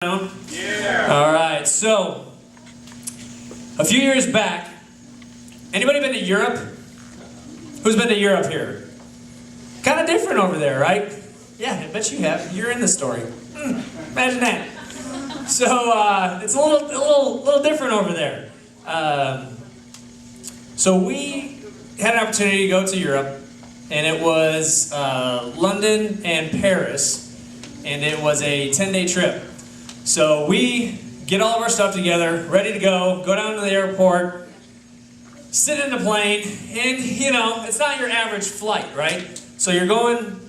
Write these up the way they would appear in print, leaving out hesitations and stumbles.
Yeah. All right, so a few years back, anybody been to Europe? Who's been to Europe here? Kind of different over there, right? Yeah, I bet you have. You're in the story. Imagine that. So it's a little different over there. So we had an opportunity to go to Europe, and it was London and Paris, and it was a 10-day trip. So we get all of our stuff together, ready to go down to the airport, sit in the plane, and you know, it's not your average flight, right? So you're going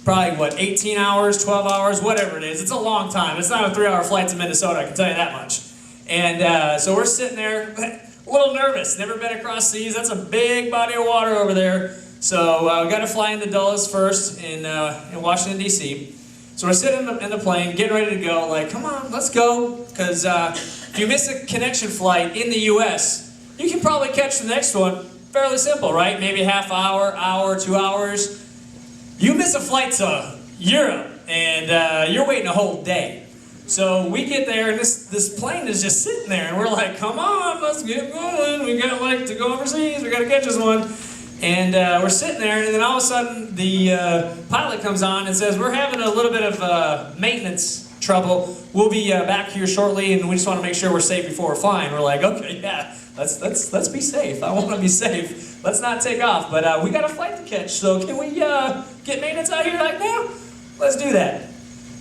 probably, what, 18 hours, 12 hours, whatever it is. It's a long time. It's not a 3-hour flight to Minnesota, I can tell you that much. And so we're sitting there, a little nervous, never been across seas. That's a big body of water over there. So we got to fly into Dulles first in Washington, D.C. So we're sitting in the plane, getting ready to go, like, come on, let's go. Because if you miss a connection flight in the U.S., you can probably catch the next one. Fairly simple, right? Maybe half hour, 2 hours. You miss a flight to Europe, and you're waiting a whole day. So we get there, and this plane is just sitting there, and we're like, come on, let's get going. We got like to go overseas. We got to catch this one. And we're sitting there, and then all of a sudden, the pilot comes on and says, we're having a little bit of maintenance trouble. We'll be back here shortly, and we just want to make sure we're safe before we're flying. We're like, okay, yeah, let's be safe. I want to be safe. Let's not take off. But we got a flight to catch, so can we get maintenance out here right now? Let's do that.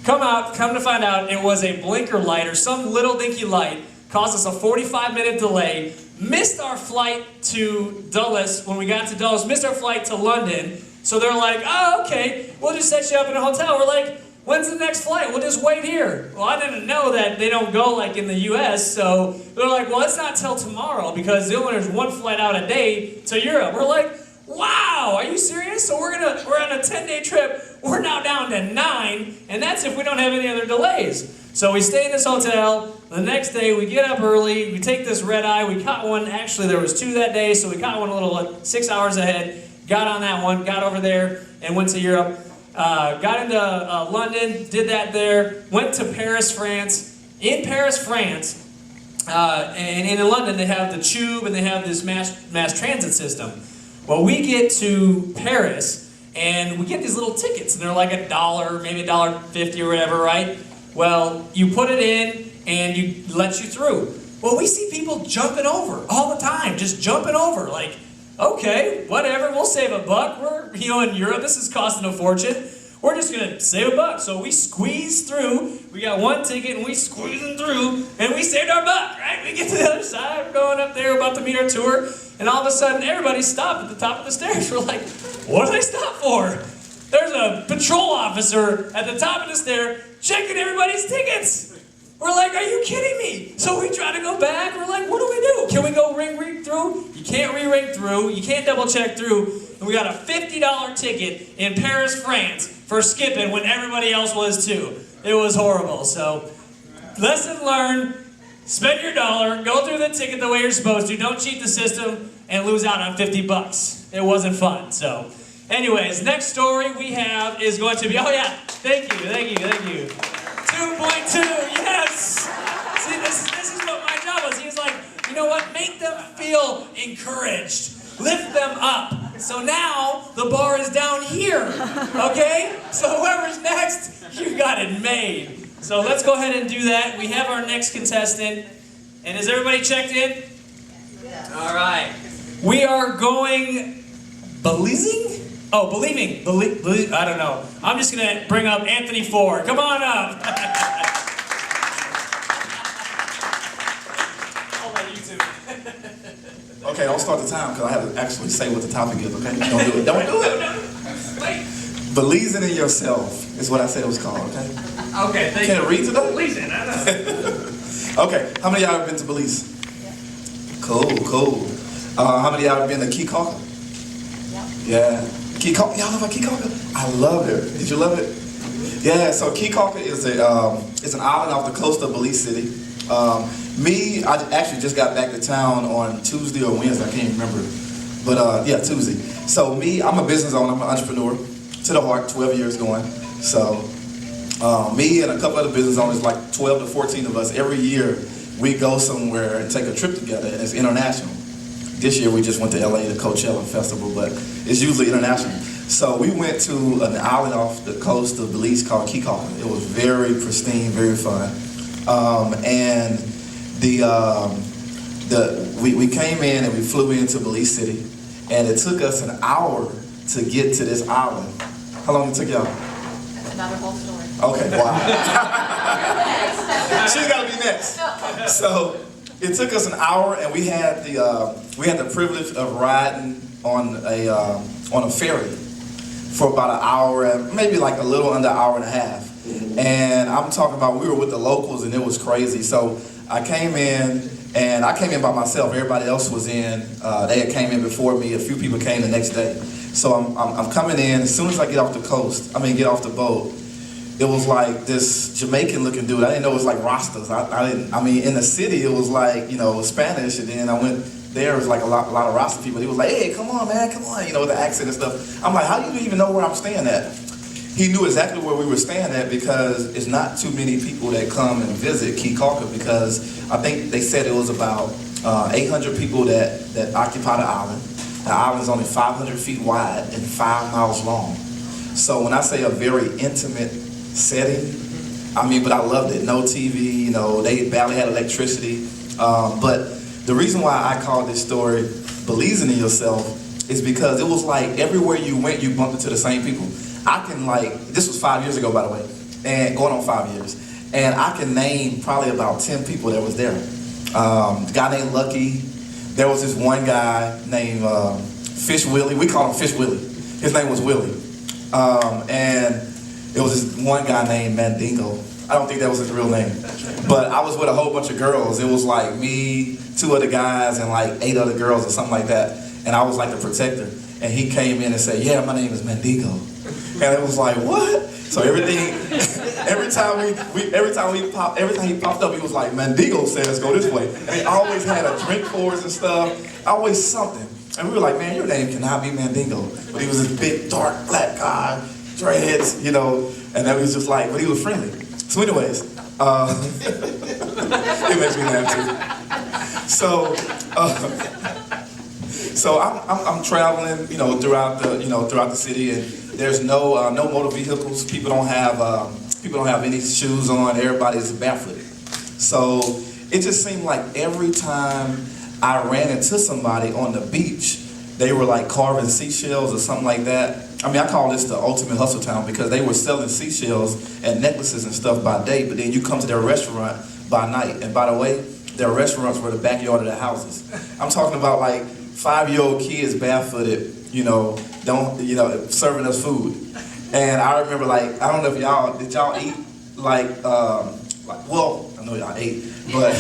Come to find out, it was a blinker light or some little dinky light. Caused us a 45-minute delay. Missed our flight to Dulles when we got to Dulles. Missed our flight to London. So they're like, oh, okay, we'll just set you up in a hotel. We're like, when's the next flight? We'll just wait here. Well, I didn't know that they don't go like in the U.S., so they're like, well, it's not till tomorrow because there's one flight out a day to Europe. We're like, wow, are you serious? So we're on a 10-day trip. We're now down to 9, and that's if we don't have any other delays. So we stay in this hotel. The next day, we get up early. We take this red eye. We caught one. Actually, there was 2 that day, so we caught one a little 6 hours ahead. Got on that one, got over there, and went to Europe. Got into London, did that there. Went to Paris, France. In Paris, France, and in London, they have the tube, and they have this mass transit system. Well, we get to Paris, and we get these little tickets, and they're like $1, maybe $1.50 or whatever, right? Well, you put it in, and it lets you through. Well, we see people jumping over all the time, just jumping over, like, okay, whatever, we'll save $1. We're, in Europe, this is costing a fortune. We're just going to save $1. So we squeeze through. We got one ticket, and we squeezing through, and we saved our $1, right? We get to the other side, we're going up there, we're about to meet our tour, and all of a sudden, everybody stopped at the top of the stairs. We're like, what do they stop for? There's a patrol officer at the top of the stair checking everybody's tickets. We're like, are you kidding me? So we try to go back. We're like, what do we do? Can we go ring through? You can't ring through. You can't double check through. And we got a $50 ticket in Paris, France for skipping when everybody else was too. It was horrible. So lesson learned. Spend your $1. Go through the ticket the way you're supposed to. Don't cheat the system and lose out on $50. It wasn't fun. So anyways, next story we have is going to be, oh yeah, thank you. 2.2, yes! See, this is what my job was. He was like, you know what, make them feel encouraged. Lift them up. So now, the bar is down here, okay? So whoever's next, you got it made. So let's go ahead and do that. We have our next contestant. And is everybody checked in? Yeah. All right. We are going Believing? Oh, believing. I don't know. I'm just going to bring up Anthony Ford. Come on up. I'll let you two. Okay, I'll start the time because I have to actually say what the topic is, okay? Don't do it. Don't do it. No. Wait. Believing in yourself is what I said it was called, okay? Okay, thank you. Can it read today? Belize, I know. Okay, how many of y'all have been to Belize? Yeah. Cool. How many of y'all have been to Kekauke? Yeah. Kekauke, y'all know about Kekauke? I love it. Did you love it? Yeah, so Kekauke is it's an island off the coast of Belize City. I actually just got back to town on Tuesday or Wednesday, I can't remember. But yeah, Tuesday. So I'm a business owner, I'm an entrepreneur to the heart, 12 years going. So Me and a couple other business owners, like 12 to 14 of us, every year we go somewhere and take a trip together, and it's international. This year we just went to LA to Coachella Festival, but it's usually international. So we went to an island off the coast of Belize called Key Calca. It was very pristine, very fun. And we came in and we flew into Belize City, and it took us an hour to get to this island. How long did it take y'all? That's another whole story. Okay, wow. She's got to be next. So it took us an hour, and we had the privilege of riding on a ferry for about an hour, and maybe like a little under an hour and a half. And I'm talking about, we were with the locals, and it was crazy. So I came in by myself. Everybody else was in. They had came in before me. A few people came the next day. So I'm coming in. As soon as I get off the boat, it was like this Jamaican-looking dude. I didn't know it was like Rastas. I mean, in the city, it was like, Spanish, and then I went there, it was like a lot of Rasta people. He was like, hey, come on, man, come on, with the accent and stuff. I'm like, how do you even know where I'm staying at? He knew exactly where we were staying at because it's not too many people that come and visit Key Calca, because I think they said it was about 800 people that occupy the island. The island is only 500 feet wide and 5 miles long. So when I say a very intimate setting, but I loved it. No TV, they barely had electricity. But the reason why I call this story Believing in Yourself is because it was like everywhere you went, you bumped into the same people. This was 5 years ago, by the way, and going on 5 years. And I can name probably about 10 people that was there. A guy named Lucky. There was this one guy named Fish Willie. We call him Fish Willie. His name was Willie. And it was this one guy named Mandingo. I don't think that was his real name. But I was with a whole bunch of girls. It was like me, 2 other guys, and like 8 other girls or something like that. And I was like the protector. And he came in and said, yeah, my name is Mandingo. And it was like, what? So every time he popped up, he was like, Mandingo says go this way. And he always had a drink for us and stuff, always something. And we were like, man, your name cannot be Mandingo. But he was this big, dark, black guy, dreads, and that was just like, but he was friendly. So anyways, it makes me laugh too. So I'm traveling, throughout the city, and there's no motor vehicles. People don't have any shoes on. Everybody's barefooted. So it just seemed like every time I ran into somebody on the beach, they were like carving seashells or something like that. I call this the ultimate hustle town because they were selling seashells and necklaces and stuff by day, but then you come to their restaurant by night. And by the way, their restaurants were the backyard of their houses. I'm talking about like 5-year-old kids barefooted, serving us food. And I remember, like, I don't know if did y'all eat well, I know y'all ate, but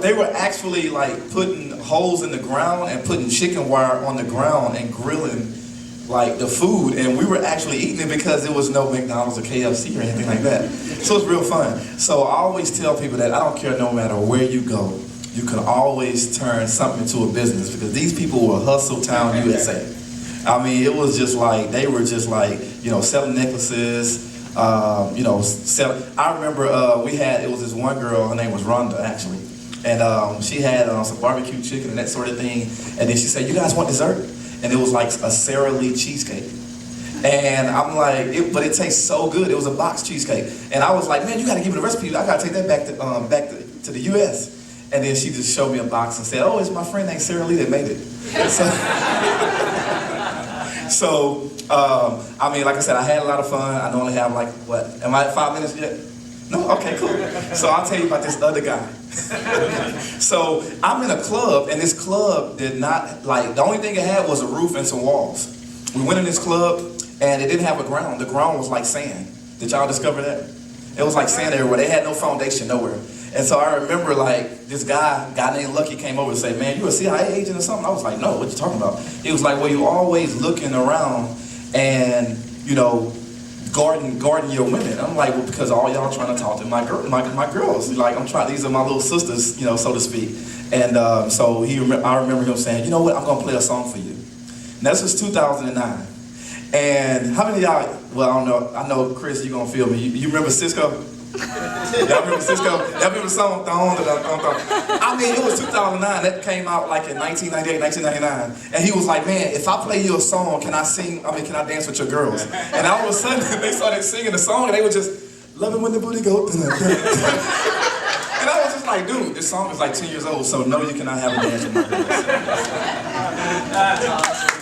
they were actually like putting holes in the ground and putting chicken wire on the ground and grilling like the food, and we were actually eating it because there was no McDonald's or KFC or anything like that. So it's real fun. So I always tell people that I don't care no matter where you go, you can always turn something into a business, because these people were Hustle Town USA. It was just like, they were just like, selling necklaces, I remember it was this one girl, her name was Rhonda actually, and she had some barbecue chicken and that sort of thing, and then she said, you guys want dessert? And it was like a Sara Lee cheesecake. And I'm like, but it tastes so good. It was a box cheesecake. And I was like, man, you gotta give me the recipe. I gotta take that back to the US. And then she just showed me a box and said, oh, it's my friend named Sara Lee that made it. So, like I said, I had a lot of fun. I normally have like, what, am I at 5 minutes yet? No? Okay, cool. So I'll tell you about this other guy. So I'm in a club, and this club did not, the only thing it had was a roof and some walls. We went in this club, and it didn't have a ground. The ground was like sand. Did y'all discover that? It was like sand everywhere. They had no foundation nowhere. And so I remember this guy named Lucky came over and said, man, you a CIA agent or something? I was like, no, what you talking about? He was like, well, you always looking around and, guarding your women. I'm like, well, because all y'all trying to talk to my girls. Like, these are my little sisters, so to speak. And so I remember him saying, you know what, I'm going to play a song for you. And this was 2009. And how many of y'all, well, I don't know, I know, Chris, you're gonna feel me. You remember Cisco? Y'all remember Cisco? Y'all remember the song? I mean, it was 2009. That came out like in 1998, 1999. And he was like, man, if I play you a song, can I dance with your girls? And all of a sudden, they started singing the song, and they were just, love it when the booty go. And I was just like, dude, this song is like 10 years old, so no, you cannot have a dance with my girls.